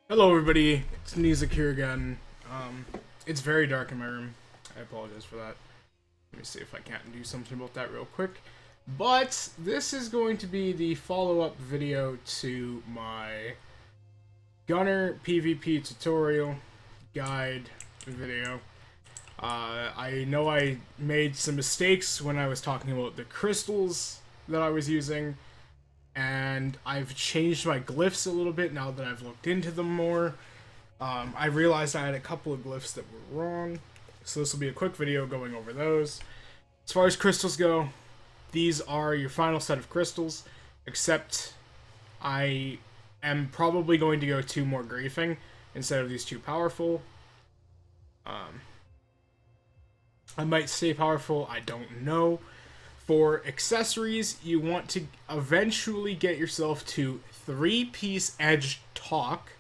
Hello everybody, it's Nizak here again. It's very dark in my room. I apologize for that. Let me see if I can't do something about that real quick. But this is going to be the follow-up video to my Gunner PvP tutorial guide video. I know I made some mistakes when I was talking about the crystals that I was using, and I've changed my glyphs a little bit now that I've looked into them more. I realized I had a couple of glyphs that were wrong, so this will be a quick video going over those. As far as crystals go, these are your final set of crystals, except I am probably going to go 2 more griefing instead of these 2 powerful. I might stay powerful, I don't know. For accessories, you want to eventually get yourself to 3-piece edge talk.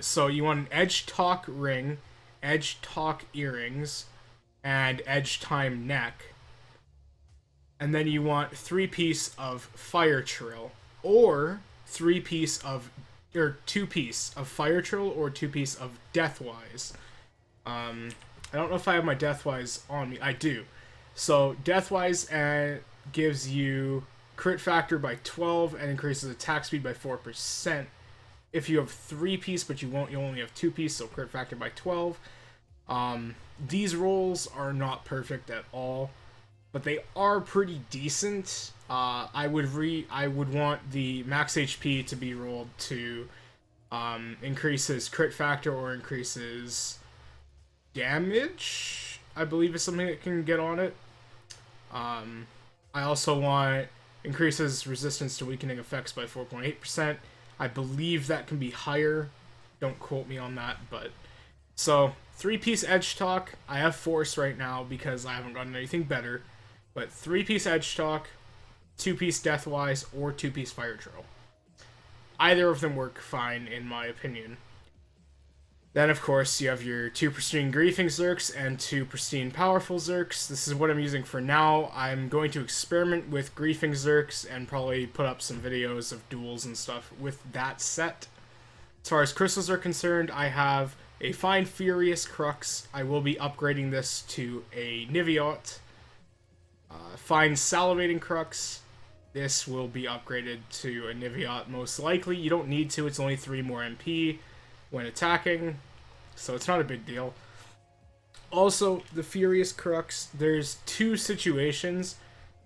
So you want an edge talk ring, edge talk earrings, and edge time neck. And then you want 3-piece of fire trill, or 3-piece of, or 2-piece of fire trill, or 2-piece of deathwise. I don't know if I have my deathwise on me. I do. So Deathwise gives you crit factor by 12 and increases attack speed by 4%. If you have 3-piece, but you only have 2-piece, so crit factor by 12. These rolls are not perfect at all, but they are pretty decent. I would want the max HP to be rolled to increases crit factor or increases damage, I believe, is something that can get on it. I also want increases resistance to weakening effects by 4.8%. I believe that can be higher. Don't quote me on that, but so 3-piece edge talk. I have force right now because I haven't gotten anything better, but 3-piece edge talk, 2-piece deathwise, or 2-piece fire drill. Either of them work fine in my opinion. Then, of course, you have your 2 pristine griefing Zerks and 2 pristine powerful Zerks. This is what I'm using for now. I'm going to experiment with griefing Zerks and probably put up some videos of duels and stuff with that set. As far as crystals are concerned, I have a fine Furious Crux. I will be upgrading this to a Niviot. Fine Salivating Crux. This will be upgraded to a Niviot most likely. You don't need to, it's only 3 more MP when attacking, so it's not a big deal. Also, the Furious Crux, there's 2 situations,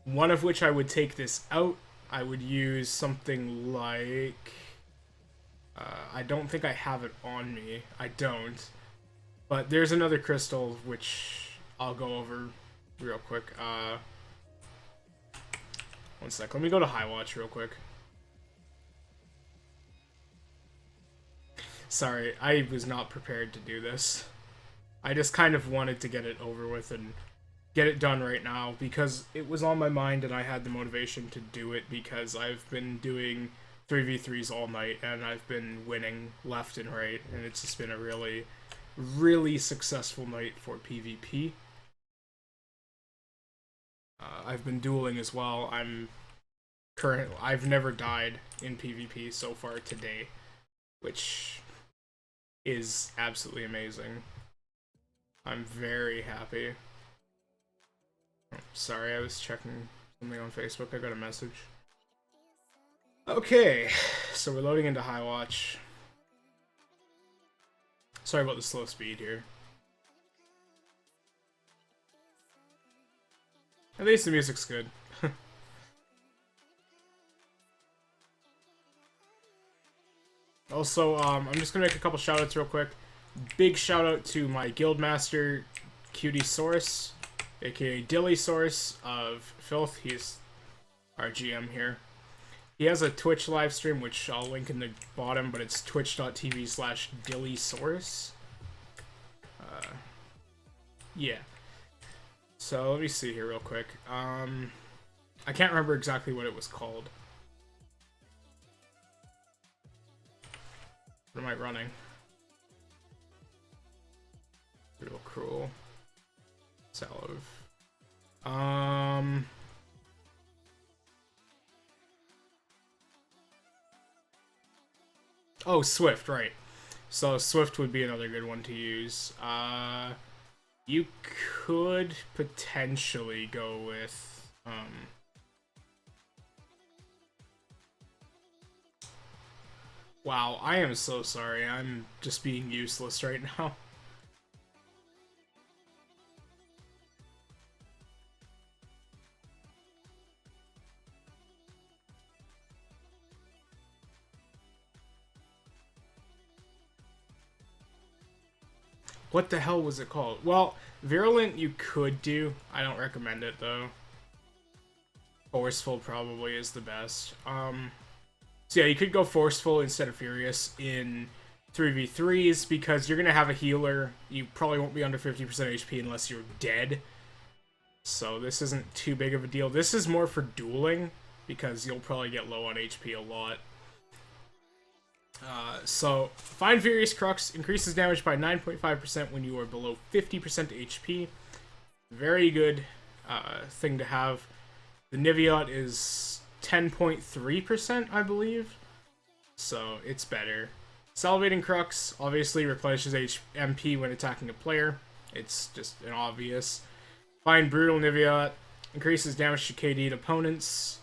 one of which I would take this out. I would use something like... I don't think I have it on me. I don't. But there's another crystal, which I'll go over real quick. One sec, let me go to High Watch real quick. Sorry, I was not prepared to do this. I just kind of wanted to get it over with and get it done right now because it was on my mind and I had the motivation to do it because I've been doing 3v3s all night and I've been winning left and right, and it's just been a really, really successful night for PvP. I've been dueling as well. I've never died in PvP so far today, which is absolutely amazing. I'm very happy. Oh, sorry, I was checking something on Facebook. I got a message. Okay, so we're loading into High Watch. Sorry about the slow speed here. At least the music's good. Also, I'm just gonna make a couple shoutouts real quick. Big shout out to my guildmaster, Cutie Source, aka Dilly Source of Filth. He's our GM here. He has a Twitch live stream, which I'll link in the bottom, but it's twitch.tv/DillySource. Yeah. So let me see here real quick. I can't remember exactly what it was called. What am I running? Real cruel. Salve. Oh, Swift, right. So Swift would be another good one to use. You could potentially go with wow, I am so sorry. I'm just being useless right now. What the hell was it called? Well, Virulent you could do. I don't recommend it though. Forceful probably is the best. So yeah, you could go Forceful instead of Furious in 3v3s because you're going to have a healer. You probably won't be under 50% HP unless you're dead. So this isn't too big of a deal. This is more for dueling because you'll probably get low on HP a lot. So, Find Furious Crux increases damage by 9.5% when you are below 50% HP. Very good thing to have. The Niviot is 10.3%, I believe. So, it's better. Salivating Crux obviously replenishes MP when attacking a player. It's just an obvious. Find Brutal Niviot increases damage to KD'd opponents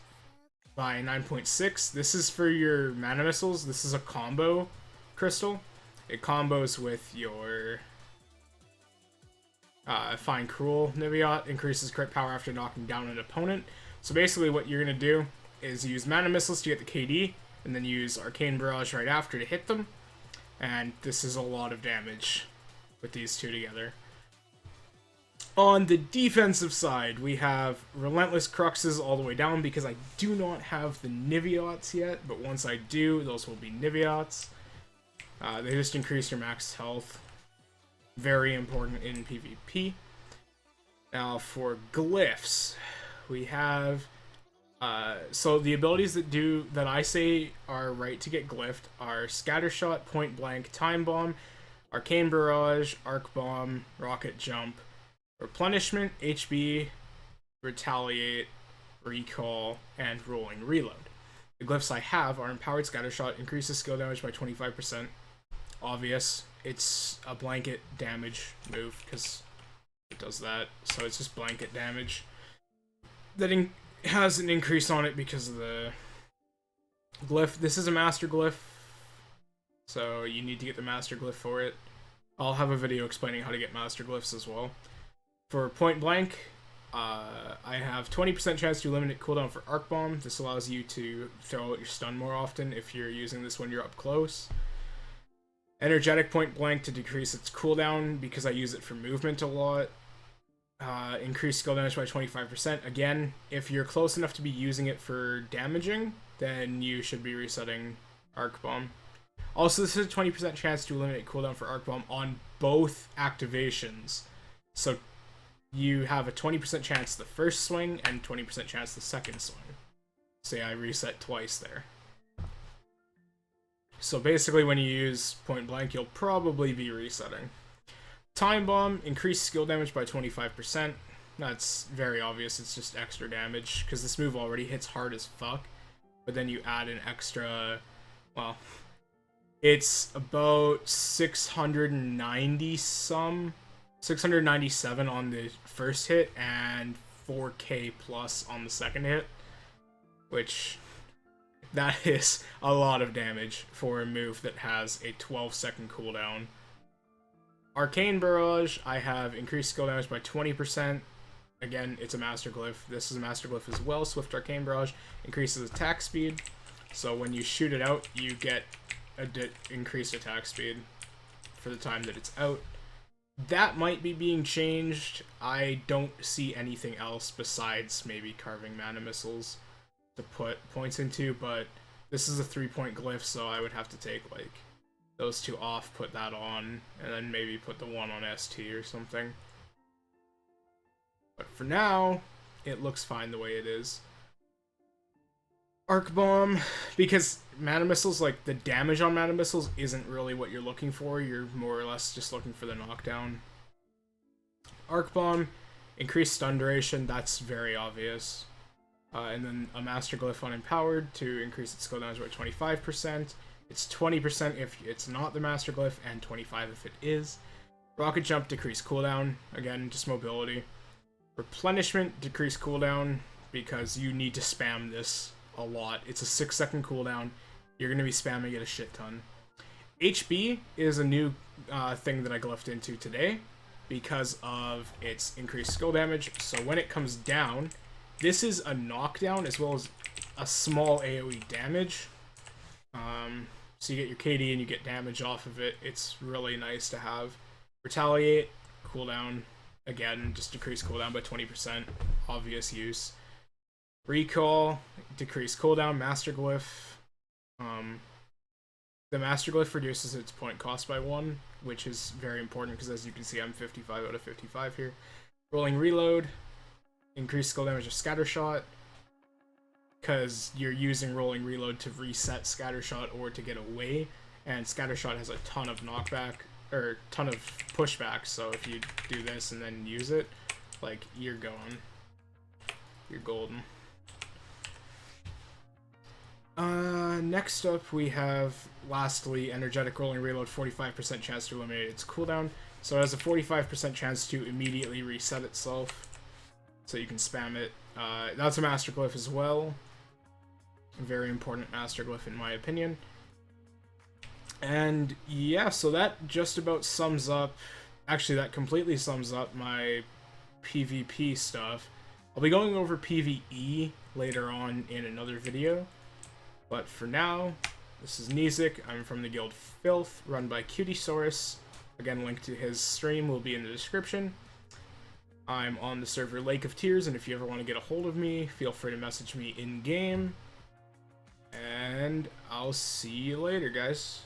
by 9.6. This is for your mana missiles. This is a combo crystal. It combos with your Find Cruel Niviot, increases crit power after knocking down an opponent. So basically what you're going to do is use mana missiles to get the KD, and then use Arcane Barrage right after to hit them. And this is a lot of damage with these two together. On the defensive side, we have Relentless Cruxes all the way down because I do not have the Niviots yet, but once I do, those will be Niviots. They just increase your max health. Very important in PvP. Now for Glyphs, we have... so the abilities that I say are right to get glyphed are Scattershot, Point Blank, Time Bomb, Arcane Barrage, Arc Bomb, Rocket Jump, Replenishment, HB, Retaliate, Recall, and Rolling Reload. The glyphs I have are Empowered Scattershot, increases skill damage by 25%. Obvious. It's a blanket damage move because it does that. So it's just blanket damage. That has an increase on it because of the glyph. This is a master glyph, so you need to get the master glyph for it. I'll have a video explaining how to get master glyphs as well. For Point Blank, I have 20% chance to eliminate cooldown for Arc Bomb. This allows you to throw out your stun more often if you're using this when you're up close. Energetic Point Blank to decrease its cooldown because I use it for movement a lot. Increase skill damage by 25%. Again, if you're close enough to be using it for damaging, then you should be resetting Arc Bomb. Also, this is a 20% chance to eliminate cooldown for Arc Bomb on both activations. So you have a 20% chance the first swing and 20% chance the second swing. Say I reset twice there. So basically when you use Point Blank, you'll probably be resetting. Time Bomb, increased skill damage by 25%. That's very obvious, it's just extra damage, because this move already hits hard as fuck. But then you add an extra, well, it's about 697 on the first hit, and 4k plus on the second hit. Which, that is a lot of damage for a move that has a 12-second cooldown. Arcane Barrage, I have increased skill damage by 20%. Again, it's a Master Glyph. This is a Master Glyph as well. Swift Arcane Barrage increases attack speed. So when you shoot it out, you get a increased attack speed for the time that it's out. That might be being changed. I don't see anything else besides maybe carving mana missiles to put points into, but this is a 3-point glyph, so I would have to take like those two off, put that on, and then maybe put the one on ST or something. But for now, it looks fine the way it is. Arc Bomb, because mana missiles, like the damage on mana missiles isn't really what you're looking for, you're more or less just looking for the knockdown. Arc Bomb, increased stun duration, that's very obvious. And then a Master Glyph on Empowered to increase its skill damage by 25%. It's 20% if it's not the Master Glyph, and 25 if it is. Rocket Jump, decrease cooldown. Again, just mobility. Replenishment, decrease cooldown, because you need to spam this a lot. It's a 6-second cooldown. You're going to be spamming it a shit ton. HB is a new thing that I glyphed into today because of its increased skill damage. So when it comes down, this is a knockdown as well as a small AoE damage. So you get your KD and you get damage off of it. It's really nice to have. Retaliate, cooldown, again, just decrease cooldown by 20%. Obvious use. Recall, decrease cooldown. Master Glyph. The Master Glyph reduces its point cost by 1, which is very important because as you can see, I'm 55 out of 55 here. Rolling Reload, increase skill damage of Scattershot, because you're using Rolling Reload to reset Scattershot or to get away, and Scattershot has a ton of knockback, or ton of pushback, so if you do this and then use it, like, you're going. You're golden. Next up we have, lastly, Energetic Rolling Reload, 45% chance to eliminate its cooldown. So it has a 45% chance to immediately reset itself, so you can spam it. That's a Master Glyph as well. A very important Master Glyph in my opinion. And yeah, so that just about sums up, actually that completely sums up my PvP stuff. I'll be going over PvE later on in another video. But for now, this is Nizik. I'm from the guild Filth, run by Cutiesaurus. Again, link to his stream will be in the description. I'm on the server Lake of Tears, and if you ever want to get a hold of me, feel free to message me in-game. And I'll see you later, guys.